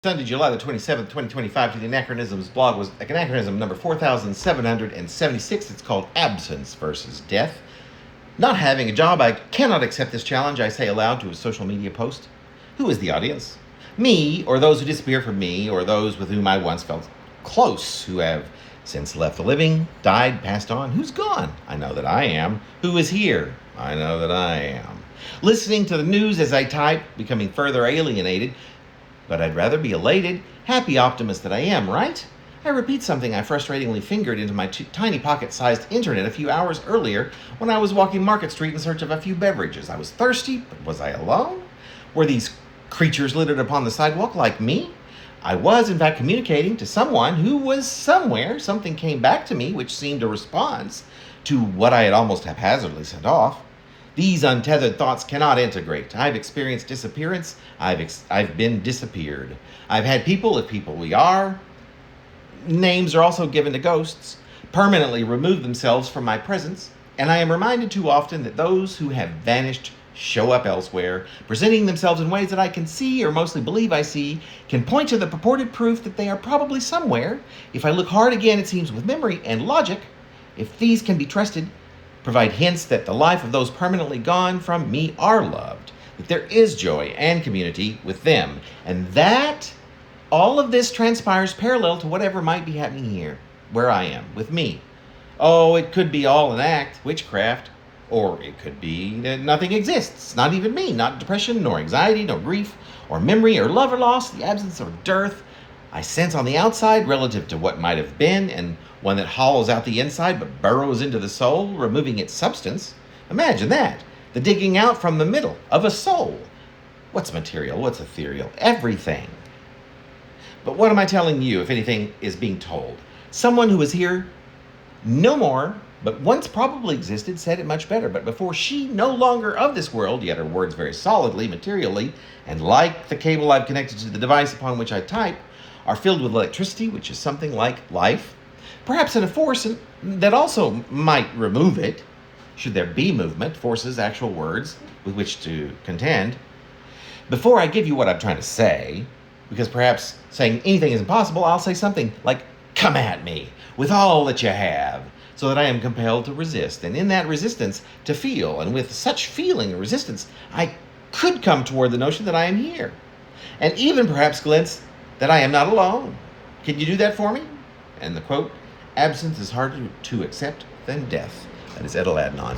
Sunday, July the 27th, 2025, to the Anachronisms blog was anachronism number 4776. It's called Absence versus Death. Not having a job, I cannot accept this challenge, I say aloud to a social media post. Who is the audience? Me, or those who disappear from me, or those with whom I once felt close, who have since left the living, died, passed on. Who's gone? I know that I am. Who is here? I know that I am. Listening to the news as I type, becoming further alienated, but I'd rather be elated, happy optimist that I am, right? I repeat something I frustratingly fingered into my tiny pocket-sized internet a few hours earlier when I was walking Market Street in search of a few beverages. I was thirsty, but was I alone? Were these creatures littered upon the sidewalk like me? I was, in fact, communicating to someone who was somewhere. Something came back to me which seemed a response to what I had almost haphazardly sent off. These untethered thoughts cannot integrate. I've experienced disappearance. I've been disappeared. I've had people, if people we are, names are also given to ghosts, permanently remove themselves from my presence, and I am reminded too often that those who have vanished show up elsewhere, presenting themselves in ways that I can see, or mostly believe I see, can point to the purported proof that they are probably somewhere. If I look hard again, it seems with memory and logic, if these can be trusted, provide hints that the life of those permanently gone from me are loved, that there is joy and community with them, and that all of this transpires parallel to whatever might be happening here, where I am, with me. Oh, it could be all an act, witchcraft, or it could be that nothing exists, not even me, not depression, nor anxiety, nor grief, or memory, or love or loss, the absence of dearth. I sense on the outside relative to what might have been, and one that hollows out the inside but burrows into the soul, removing its substance. Imagine that, the digging out from the middle of a soul. What's material? What's ethereal? Everything. But what am I telling you, if anything is being told? Someone who is here no more, but once probably existed, said it much better. But before she, no longer of this world, yet her words very solidly, materially, and like the cable I've connected to the device upon which I type, are filled with electricity, which is something like life, perhaps in a force that also might remove it, should there be movement, forces, actual words with which to contend. Before I give you what I'm trying to say, because perhaps saying anything is impossible, I'll say something like, come at me with all that you have, so that I am compelled to resist, and in that resistance to feel, and with such feeling and resistance, I could come toward the notion that I am here, and even perhaps glimpse that I am not alone. Can you do that for me? And the quote, absence is harder to accept than death. That is Adnan.